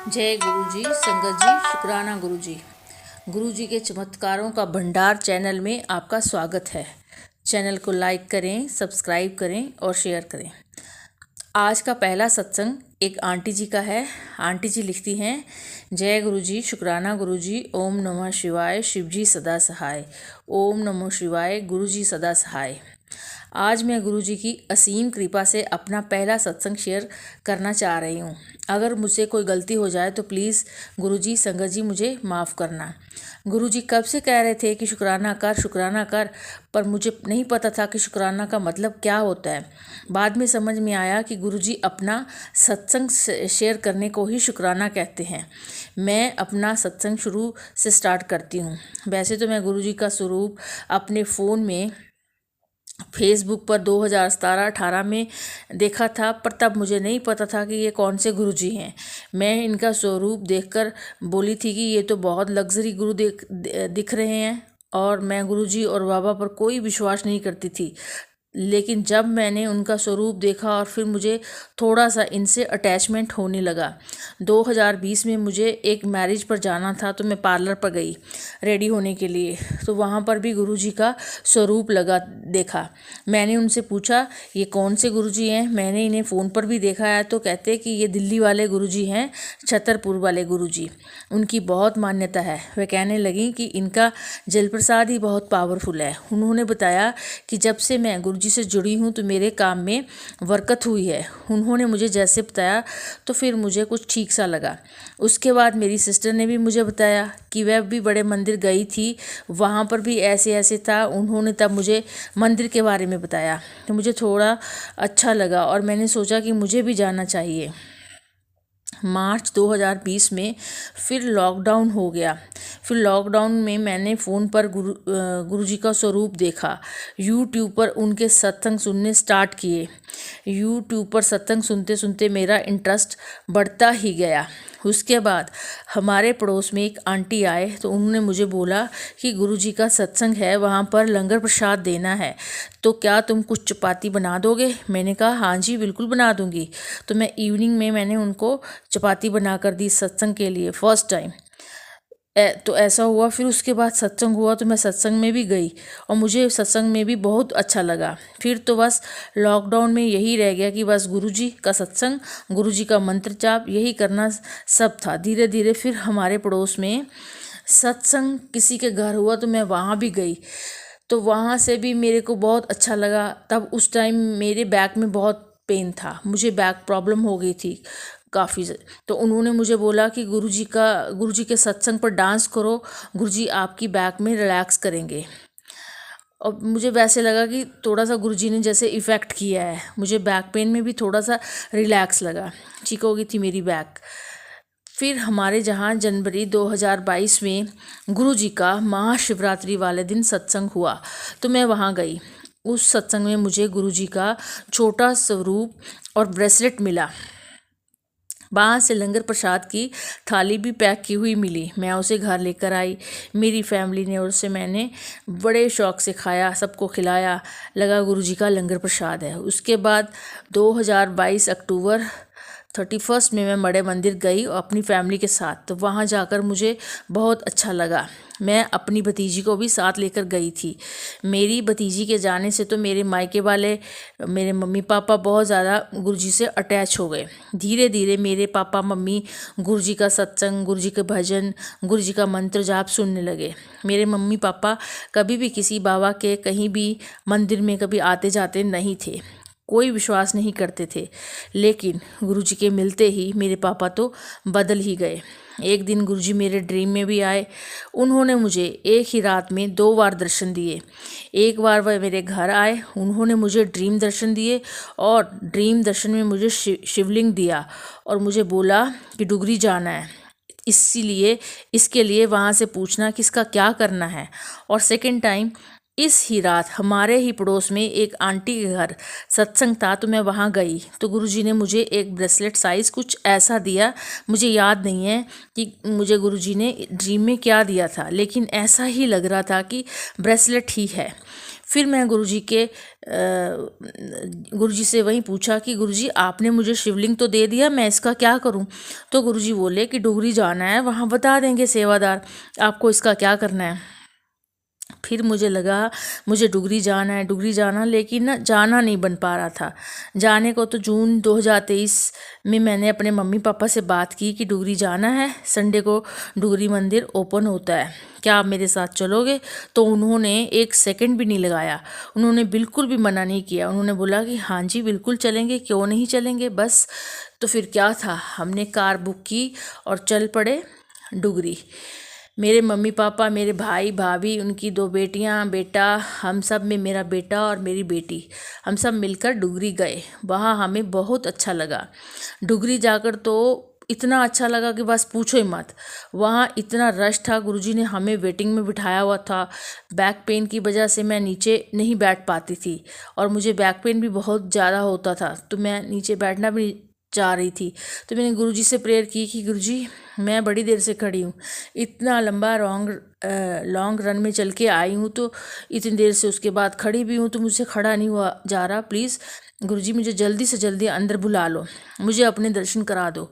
जय गुरु जी, संगत जी, शुक्राना गुरु जी। गुरु जी के चमत्कारों का भंडार चैनल में आपका स्वागत है। चैनल को लाइक करें, सब्सक्राइब करें और शेयर करें। आज का पहला सत्संग एक आंटी जी का है। आंटी जी लिखती हैं, जय गुरु जी, शुक्राना गुरु जी, ओम नमः शिवाय, शिव जी सदा सहाय। ओम नमः शिवाय, गुरु जी सदा सहाय। आज मैं गुरु जी की असीम कृपा से अपना पहला सत्संग शेयर करना चाह रही हूँ। अगर मुझसे कोई गलती हो जाए तो प्लीज़ गुरु जी, संगत जी, मुझे माफ़ करना। गुरु जी कब से कह रहे थे कि शुक्राना कर, पर मुझे नहीं पता था कि शुक्राना का मतलब क्या होता है। बाद में समझ में आया कि गुरु जी अपना सत्संग शेयर करने को ही शुक्राना कहते हैं। मैं अपना सत्संग शुरू से स्टार्ट करती हूँ। वैसे तो मैं गुरु जी का स्वरूप अपने फ़ोन में फेसबुक पर 2017-18 में देखा था, पर तब मुझे नहीं पता था कि ये कौन से गुरुजी हैं। मैं इनका स्वरूप देखकर बोली थी कि ये तो बहुत लग्जरी गुरु दिख रहे हैं, और मैं गुरुजी और बाबा पर कोई विश्वास नहीं करती थी। लेकिन जब मैंने उनका स्वरूप देखा और फिर मुझे थोड़ा सा इनसे अटैचमेंट होने लगा। 2020 में मुझे एक मैरिज पर जाना था, तो मैं पार्लर पर गई रेडी होने के लिए। तो वहाँ पर भी गुरुजी का स्वरूप देखा। मैंने उनसे पूछा, ये कौन से गुरुजी हैं? मैंने इन्हें फ़ोन पर भी देखा है। तो कहते कि ये दिल्ली वाले गुरुजी हैं, छतरपुर वाले गुरुजी। उनकी बहुत मान्यता है। वे कहने लगी कि इनका जल प्रसाद ही बहुत पावरफुल है। उन्होंने बताया कि जब से मैं गुरुजी से जुड़ी हूँ तो मेरे काम में बरकत हुई है। उन्होंने मुझे जैसे बताया तो फिर मुझे कुछ ठीक सा लगा। उसके बाद मेरी सिस्टर ने भी मुझे बताया कि वह भी बड़े मंदिर गई थी, वहाँ पर भी ऐसे ऐसे था। उन्होंने तब मुझे मंदिर के बारे में बताया तो मुझे थोड़ा अच्छा लगा और मैंने सोचा कि मुझे भी जाना चाहिए। मार्च 2020 में फिर लॉकडाउन हो गया। फिर लॉकडाउन में मैंने फ़ोन पर गुरुजी का स्वरूप देखा। यूट्यूब पर उनके सत्संग सुनने स्टार्ट किए। यूट्यूब पर सत्संग सुनते सुनते मेरा इंटरेस्ट बढ़ता ही गया। उसके बाद हमारे पड़ोस में एक आंटी आए तो उन्होंने मुझे बोला कि गुरुजी का सत्संग है, वहाँ पर लंगर प्रसाद देना है, तो क्या तुम कुछ चपाती बना दोगे? मैंने कहा हाँ जी, बिल्कुल बना दूंगी। तो मैं इवनिंग में मैंने उनको चपाती बना कर दी सत्संग के लिए फर्स्ट टाइम। तो ऐसा हुआ। फिर उसके बाद सत्संग हुआ तो मैं सत्संग में भी गई और मुझे सत्संग में भी बहुत अच्छा लगा। फिर तो बस लॉकडाउन में यही रह गया कि बस गुरुजी का सत्संग, गुरुजी का मंत्र जाप, यही करना सब था। धीरे धीरे फिर हमारे पड़ोस में सत्संग किसी के घर हुआ तो मैं वहाँ भी गई, तो वहाँ से भी मेरे को बहुत अच्छा लगा। तब उस टाइम मेरे बैक में बहुत पेन था, मुझे बैक प्रॉब्लम हो गई थी काफ़ी। तो उन्होंने मुझे बोला कि गुरुजी के सत्संग पर डांस करो, गुरुजी आपकी बैक में रिलैक्स करेंगे। और मुझे वैसे लगा कि थोड़ा सा गुरुजी ने जैसे इफ़ेक्ट किया है, मुझे बैक पेन में भी थोड़ा सा रिलैक्स लगा, ठीक हो गई थी मेरी बैक। फिर हमारे जहाँ जनवरी 2022 में गुरुजी का महाशिवरात्रि वाले दिन सत्संग हुआ तो मैं वहाँ गई। उस सत्संग में मुझे गुरुजी का छोटा स्वरूप और ब्रेसलेट मिला। वहाँ से लंगर प्रसाद की थाली भी पैक की हुई मिली। मैं उसे घर लेकर आई, मेरी फैमिली ने और उसे मैंने बड़े शौक़ से खाया, सबको खिलाया। लगा गुरुजी का लंगर प्रसाद है। उसके बाद 2022 अक्टूबर 31 में मैं बड़े मंदिर गई और अपनी फैमिली के साथ, तो वहाँ जाकर मुझे बहुत अच्छा लगा। मैं अपनी भतीजी को भी साथ लेकर गई थी। मेरी भतीजी के जाने से तो मेरे मायके वाले, मेरे मम्मी पापा बहुत ज़्यादा गुरुजी से अटैच हो गए। धीरे धीरे मेरे पापा मम्मी गुरुजी का सत्संग, गुरुजी के भजन, गुरुजी का मंत्र जाप सुनने लगे। मेरे मम्मी पापा कभी भी किसी बाबा के कहीं भी मंदिर में कभी आते जाते नहीं थे, कोई विश्वास नहीं करते थे। लेकिन गुरुजी के मिलते ही मेरे पापा तो बदल ही गए। एक दिन गुरुजी मेरे ड्रीम में भी आए। उन्होंने मुझे एक ही रात में 2 बार दर्शन दिए। एक बार वह मेरे घर आए, उन्होंने मुझे ड्रीम दर्शन दिए और ड्रीम दर्शन में मुझे शिवलिंग दिया और मुझे बोला कि डुगरी जाना है, इसीलिए इसके लिए वहाँ से पूछना किसका क्या करना है। और सेकंड टाइम इस ही रात हमारे ही पड़ोस में एक आंटी के घर सत्संग था, तो मैं वहाँ गई तो गुरुजी ने मुझे एक ब्रेसलेट साइज़ कुछ ऐसा दिया। मुझे याद नहीं है कि मुझे गुरुजी ने ड्रीम में क्या दिया था, लेकिन ऐसा ही लग रहा था कि ब्रेसलेट ही है। फिर मैं गुरुजी से वहीं पूछा कि गुरुजी आपने मुझे शिवलिंग तो दे दिया, मैं इसका क्या करूं? तो गुरुजी बोले कि डुगरी जाना है, वहाँ बता देंगे सेवादार आपको इसका क्या करना है। फिर मुझे लगा मुझे डुगरी जाना है, डुगरी जाना, लेकिन ना जाना नहीं बन पा रहा था। जाने को तो जून 2023 में मैंने अपने मम्मी पापा से बात की कि डुगरी जाना है, संडे को डुगरी मंदिर ओपन होता है, क्या आप मेरे साथ चलोगे? तो उन्होंने एक सेकंड भी नहीं लगाया, उन्होंने बिल्कुल भी मना नहीं किया। उन्होंने बोला कि हाँ जी बिल्कुल चलेंगे, क्यों नहीं चलेंगे बस। तो फिर क्या था, हमने कार बुक की और चल पड़े डुगरी। मेरे मम्मी पापा, मेरे भाई भाभी, उनकी 2 बेटियां, बेटा, हम सब में मेरा बेटा और मेरी बेटी, हम सब मिलकर डुगरी गए। वहाँ हमें बहुत अच्छा लगा। डुगरी जाकर तो इतना अच्छा लगा कि बस पूछो ही मत। वहाँ इतना रश था, गुरुजी ने हमें वेटिंग में बिठाया हुआ था। बैक पेन की वजह से मैं नीचे नहीं बैठ पाती थी और मुझे बैक पेन भी बहुत ज़्यादा होता था, तो मैं नीचे बैठना भी जा रही थी। तो मैंने गुरुजी से प्रेयर की कि गुरुजी मैं बड़ी देर से खड़ी हूँ, इतना लंबा लॉन्ग रन में चल के आई हूँ, तो इतनी देर से उसके बाद खड़ी भी हूँ, तो मुझसे खड़ा नहीं हुआ जा रहा। प्लीज़ गुरुजी मुझे जल्दी से जल्दी अंदर बुला लो, मुझे अपने दर्शन करा दो।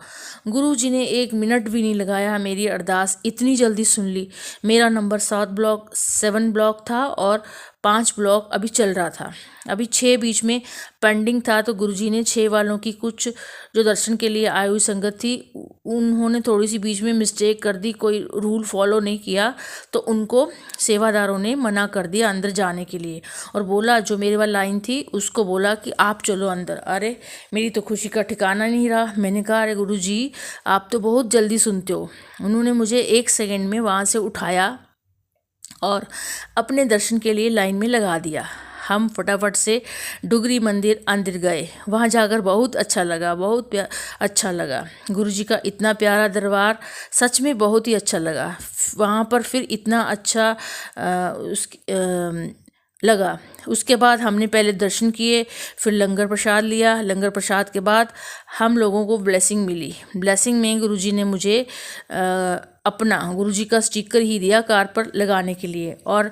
गुरुजी ने 1 मिनट भी नहीं लगाया, मेरी अरदास इतनी जल्दी सुन ली। मेरा नंबर 7 ब्लॉक था और 5 ब्लॉक अभी चल रहा था, अभी 6 बीच में पेंडिंग था। तो गुरुजी ने 6 वालों की, कुछ जो दर्शन के लिए आई हुई संगत थी, उन्होंने थोड़ी सी बीच में मिस्टेक कर दी, कोई रूल फॉलो नहीं किया, तो उनको सेवादारों ने मना कर दिया अंदर जाने के लिए और बोला, जो मेरे वाली लाइन थी उसको बोला कि आप चलो अंदर। अरे मेरी तो खुशी का ठिकाना नहीं रहा। मैंने कहा अरे गुरुजी आप तो बहुत जल्दी सुनते हो। उन्होंने मुझे 1 सेकंड में वहाँ से उठाया और अपने दर्शन के लिए लाइन में लगा दिया। हम फटाफट से डुगरी मंदिर अंदर गए। वहाँ जाकर बहुत अच्छा लगा, बहुत अच्छा लगा। गुरुजी का इतना प्यारा दरबार, सच में बहुत ही अच्छा लगा। वहाँ पर फिर इतना अच्छा लगा। उसके बाद हमने पहले दर्शन किए, फिर लंगर प्रसाद लिया। लंगर प्रसाद के बाद हम लोगों को ब्लेसिंग मिली। ब्लेसिंग में गुरुजी ने मुझे अपना गुरुजी का स्टिकर ही दिया कार पर लगाने के लिए, और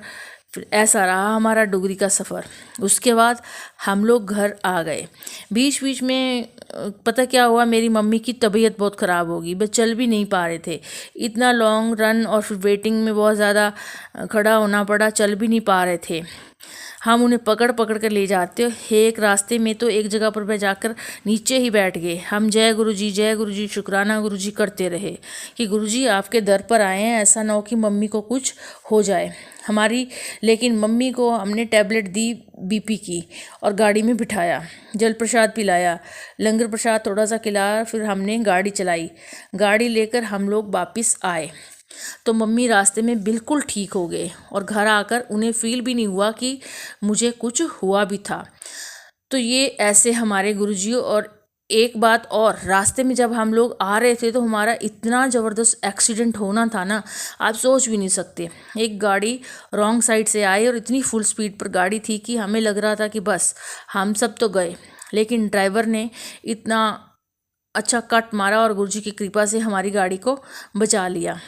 फिर ऐसा रहा हमारा डुगरी का सफ़र। उसके बाद हम लोग घर आ गए। बीच बीच में पता क्या हुआ, मेरी मम्मी की तबीयत बहुत ख़राब हो गई, बस चल भी नहीं पा रहे थे। इतना लॉन्ग रन और फिर वेटिंग में बहुत ज़्यादा खड़ा होना पड़ा, चल भी नहीं पा रहे थे। हम उन्हें पकड़ पकड़ कर ले जाते। एक रास्ते में तो एक जगह पर जाकर नीचे ही बैठ गए। हम जय गुरुजी शुक्राना गुरुजी करते रहे कि गुरुजी आपके दर पर आए हैं, ऐसा ना हो कि मम्मी को कुछ हो जाए हमारी। लेकिन मम्मी को हमने टैबलेट दी बीपी की और गाड़ी में बिठाया, जल प्रसाद पिलाया, लंगर प्रसाद थोड़ा सा खिलाया, फिर हमने गाड़ी चलाई। गाड़ी लेकर हम लोग वापस आए तो मम्मी रास्ते में बिल्कुल ठीक हो गए और घर आकर उन्हें फील भी नहीं हुआ कि मुझे कुछ हुआ भी था। तो ये ऐसे हमारे गुरुजी। और एक बात और, रास्ते में जब हम लोग आ रहे थे तो हमारा इतना ज़बरदस्त एक्सीडेंट होना था ना, आप सोच भी नहीं सकते। एक गाड़ी रॉन्ग साइड से आई और इतनी फुल स्पीड पर गाड़ी थी कि हमें लग रहा था कि बस हम सब तो गए, लेकिन ड्राइवर ने इतना अच्छा कट मारा और गुरुजी की कृपा से हमारी गाड़ी को बचा लिया।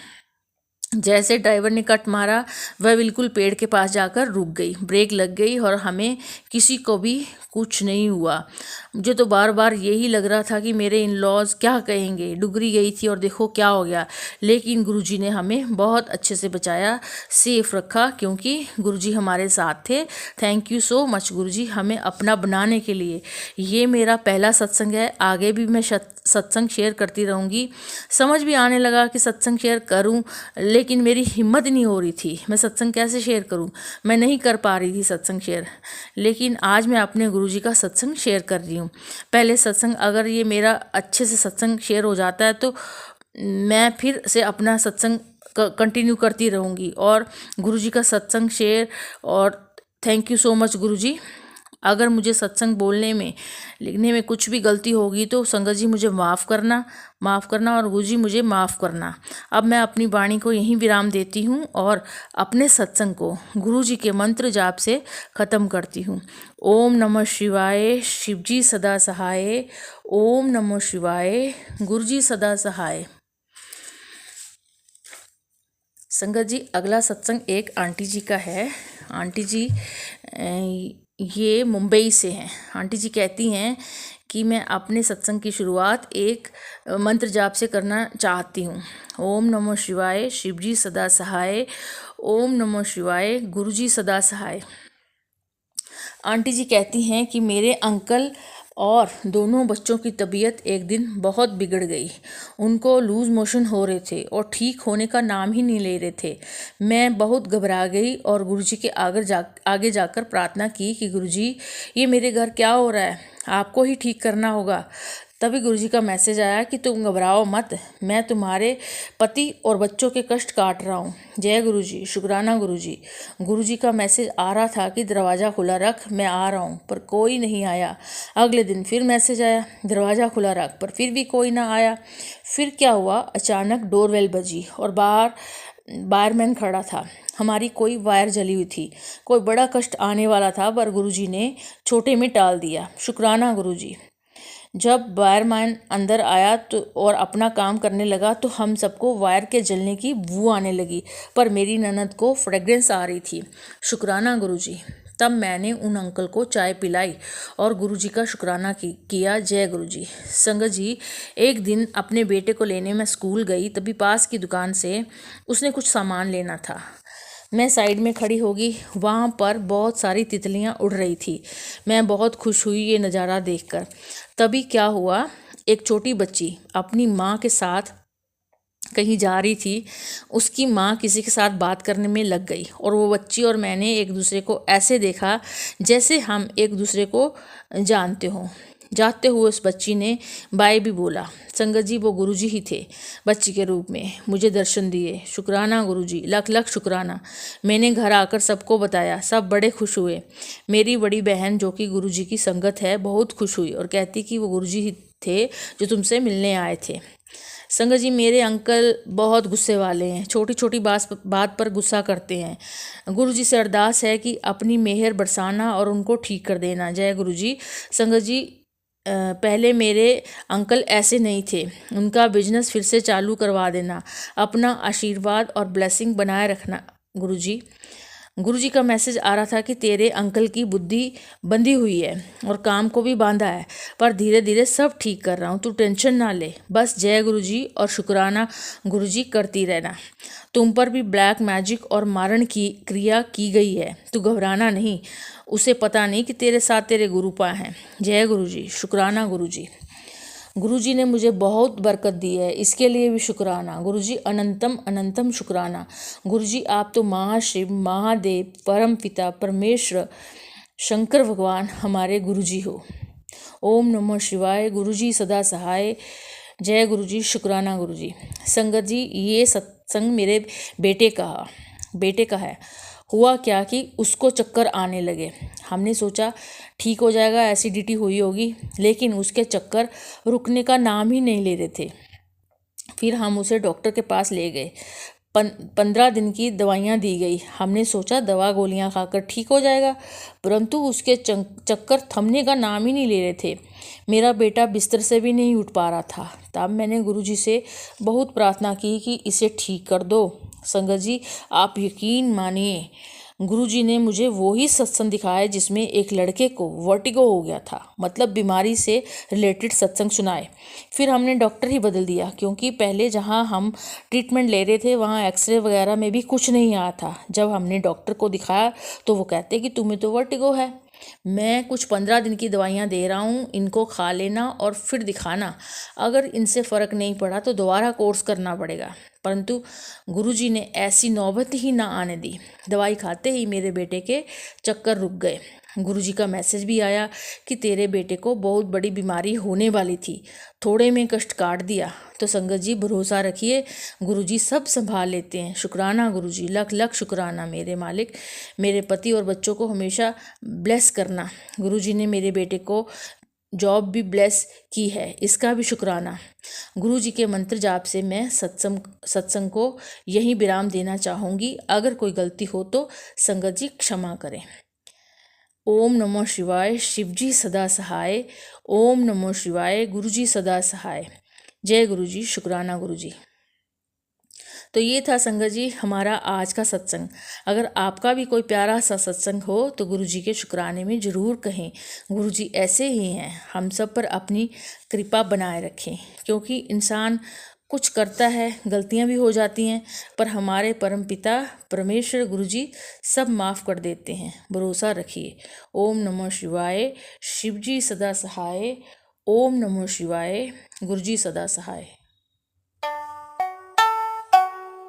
जैसे ड्राइवर ने कट मारा, वह बिल्कुल पेड़ के पास जाकर रुक गई, ब्रेक लग गई और हमें किसी को भी कुछ नहीं हुआ। मुझे तो बार बार यही लग रहा था कि मेरे इन लॉज क्या कहेंगे, डुगरी गई थी और देखो क्या हो गया। लेकिन गुरुजी ने हमें बहुत अच्छे से बचाया, सेफ रखा, क्योंकि गुरुजी हमारे साथ थे। थैंक यू सो मच गुरुजी, हमें अपना बनाने के लिए। ये मेरा पहला सत्संग है, आगे भी मैं सत्संग शेयर करती रहूँगी। समझ भी आने लगा कि सत्संग शेयर करूँ, लेकिन मेरी हिम्मत नहीं हो रही थी। मैं सत्संग कैसे शेयर करूं, मैं नहीं कर पा रही थी सत्संग शेयर। लेकिन आज मैं अपने गुरुजी का सत्संग शेयर कर रही हूँ। पहले सत्संग, अगर ये मेरा अच्छे से सत्संग शेयर हो जाता है तो मैं फिर से अपना सत्संग कंटिन्यू करती रहूँगी और गुरुजी का सत्संग शेयर। और थैंक यू सो मच गुरुजी। अगर मुझे सत्संग बोलने में, लिखने में कुछ भी गलती होगी तो संगत जी मुझे माफ़ करना और गुरुजी मुझे माफ़ करना। अब मैं अपनी वाणी को यहीं विराम देती हूँ और अपने सत्संग को गुरुजी के मंत्र जाप से ख़त्म करती हूँ। ओम नमः शिवाय, शिवजी सदा सहाय। ओम नमः शिवाय, गुरुजी सदा सहाय। संगत जी, अगला सत्संग एक आंटी जी का है आंटी जी ये मुंबई से हैं। आंटी जी कहती हैं कि मैं अपने सत्संग की शुरुआत एक मंत्र जाप से करना चाहती हूँ। ओम नमो शिवाय, शिवजी सदा सहाय। ओम नमो शिवाय, गुरुजी सदा सहाय। आंटी जी कहती हैं कि मेरे अंकल और दोनों बच्चों की तबीयत एक दिन बहुत बिगड़ गई। उनको लूज मोशन हो रहे थे और ठीक होने का नाम ही नहीं ले रहे थे। मैं बहुत घबरा गई और गुरुजी के आगे जाकर प्रार्थना की कि गुरुजी, ये मेरे घर क्या हो रहा है, आपको ही ठीक करना होगा। तभी गुरुजी का मैसेज आया कि तुम घबराओ मत, मैं तुम्हारे पति और बच्चों के कष्ट काट रहा हूँ। जय गुरुजी, शुक्राना गुरुजी। गुरुजी का मैसेज आ रहा था कि दरवाज़ा खुला रख, मैं आ रहा हूँ, पर कोई नहीं आया। अगले दिन फिर मैसेज आया, दरवाज़ा खुला रख, पर फिर भी कोई ना आया। फिर क्या हुआ, अचानक डोरबेल बजी और बाहर वायरमैन खड़ा था। हमारी कोई वायर जली हुई थी, कोई बड़ा कष्ट आने वाला था, पर गुरुजी ने छोटे में टाल दिया। शुक्राना गुरुजी। जब वायरमैन अंदर आया तो और अपना काम करने लगा तो हम सबको वायर के जलने की बू आने लगी, पर मेरी ननद को फ्रेग्रेंस आ रही थी। शुक्राना गुरुजी। तब मैंने उन अंकल को चाय पिलाई और गुरुजी का शुक्राना किया। जय गुरुजी। संगत जी, एक दिन अपने बेटे को लेने मैं स्कूल गई, तभी पास की दुकान से उसने कुछ सामान लेना था। मैं साइड में खड़ी होगी, वहाँ पर बहुत सारी तितलियाँ उड़ रही थी। मैं बहुत खुश हुई ये नज़ारा देखकर। तभी क्या हुआ, एक छोटी बच्ची अपनी माँ के साथ कहीं जा रही थी। उसकी माँ किसी के साथ बात करने में लग गई और वो बच्ची और मैंने एक दूसरे को ऐसे देखा जैसे हम एक दूसरे को जानते हों। जाते हुए उस बच्ची ने बाय भी बोला। संगत जी, वो गुरुजी ही थे बच्ची के रूप में, मुझे दर्शन दिए। शुक्राना गुरुजी, लख लख शुक्राना। मैंने घर आकर सबको बताया, सब बड़े खुश हुए। मेरी बड़ी बहन जो कि गुरुजी की संगत है बहुत खुश हुई और कहती कि वो गुरुजी ही थे जो तुमसे मिलने आए थे। संगत जी, मेरे अंकल बहुत गुस्से वाले हैं, छोटी छोटी बात पर गुस्सा करते हैं। गुरुजी से अरदास है कि अपनी मेहर बरसाना और उनको ठीक कर देना। जय गुरुजी। संगत जी, पहले मेरे अंकल ऐसे नहीं थे, उनका बिजनेस फिर से चालू करवा देना। अपना आशीर्वाद और ब्लेसिंग बनाए रखना गुरुजी। गुरुजी का मैसेज आ रहा था कि तेरे अंकल की बुद्धि बंधी हुई है और काम को भी बांधा है, पर धीरे धीरे सब ठीक कर रहा हूँ, तू टेंशन ना ले। बस जय गुरुजी और शुक्राना गुरुजी करती रहना। तुम पर भी ब्लैक मैजिक और मारण की क्रिया की गई है, तू घबराना नहीं। उसे पता नहीं कि तेरे साथ तेरे गुरुपा हैं। जय गुरुजी, शुक्राना गुरुजी। गुरुजी ने मुझे बहुत बरकत दी है, इसके लिए भी शुक्राना गुरुजी। अनंतम अनंतम शुक्राना गुरुजी। आप तो महाशिव, महादेव, परम पिता, परमेश्वर, शंकर भगवान हमारे गुरुजी हो। ओम नमो शिवाय, गुरुजी सदा सहाय। जय गुरुजी, शुक्राना गुरुजी। संगत जी, ये सत्संग मेरे बेटे का है। हुआ क्या कि उसको चक्कर आने लगे। हमने सोचा ठीक हो जाएगा, एसिडिटी हुई होगी, लेकिन उसके चक्कर रुकने का नाम ही नहीं ले रहे थे। फिर हम उसे डॉक्टर के पास ले गए। 15 दिन की दवाइयाँ दी गई। हमने सोचा दवा गोलियाँ खाकर ठीक हो जाएगा, परंतु उसके चक्कर थमने का नाम ही नहीं ले रहे थे। मेरा बेटा बिस्तर से भी नहीं उठ पा रहा था। तब मैंने गुरुजी से बहुत प्रार्थना की कि इसे ठीक कर दो। संगत जी, आप यकीन मानिए, गुरुजी ने मुझे वो ही सत्संग दिखाया जिसमें एक लड़के को वर्टिगो हो गया था, मतलब बीमारी से रिलेटेड सत्संग सुनाए। फिर हमने डॉक्टर ही बदल दिया, क्योंकि पहले जहाँ हम ट्रीटमेंट ले रहे थे वहाँ एक्सरे वगैरह में भी कुछ नहीं आया था। जब हमने डॉक्टर को दिखाया तो वो कहते कि तुम्हें तो वर्टिगो है। मैं कुछ 15 दिन की दवाइयाँ दे रहा हूँ, इनको खा लेना और फिर दिखाना। अगर इनसे फ़र्क नहीं पड़ा तो दोबारा कोर्स करना पड़ेगा। परंतु गुरुजी ने ऐसी नौबत ही ना आने दी। दवाई खाते ही मेरे बेटे के चक्कर रुक गए। गुरुजी का मैसेज भी आया कि तेरे बेटे को बहुत बड़ी बीमारी होने वाली थी, थोड़े में कष्ट काट दिया। तो संगत जी, भरोसा रखिए, गुरुजी सब संभाल लेते हैं। शुक्राना गुरुजी, लख लख शुक्राना। मेरे मालिक, मेरे पति और बच्चों को हमेशा ब्लेस करना। गुरुजी ने मेरे बेटे को जॉब भी ब्लेस की है, इसका भी शुक्राना। गुरुजी के मंत्र जाप से मैं सत्संग को यही विराम देना चाहूँगी। अगर कोई गलती हो तो संगत जी क्षमा करें। ओम नमो शिवाय, शिवजी सदा सहाय। ओम नमो शिवाय, गुरुजी सदा सहाय। जय गुरुजी, शुक्राना गुरुजी। तो ये था संगत जी हमारा आज का सत्संग। अगर आपका भी कोई प्यारा सा सत्संग हो तो गुरु जी के शुक्राने में ज़रूर कहें। गुरु जी ऐसे ही हैं, हम सब पर अपनी कृपा बनाए रखें, क्योंकि इंसान कुछ करता है, गलतियां भी हो जाती हैं, पर हमारे परम पिता परमेश्वर गुरु जी सब माफ़ कर देते हैं। भरोसा रखिए। ओम नमः शिवाय। शिव जी सदा सहाय। ओम नमः शिवाय। गुरु जी सदा सहाय।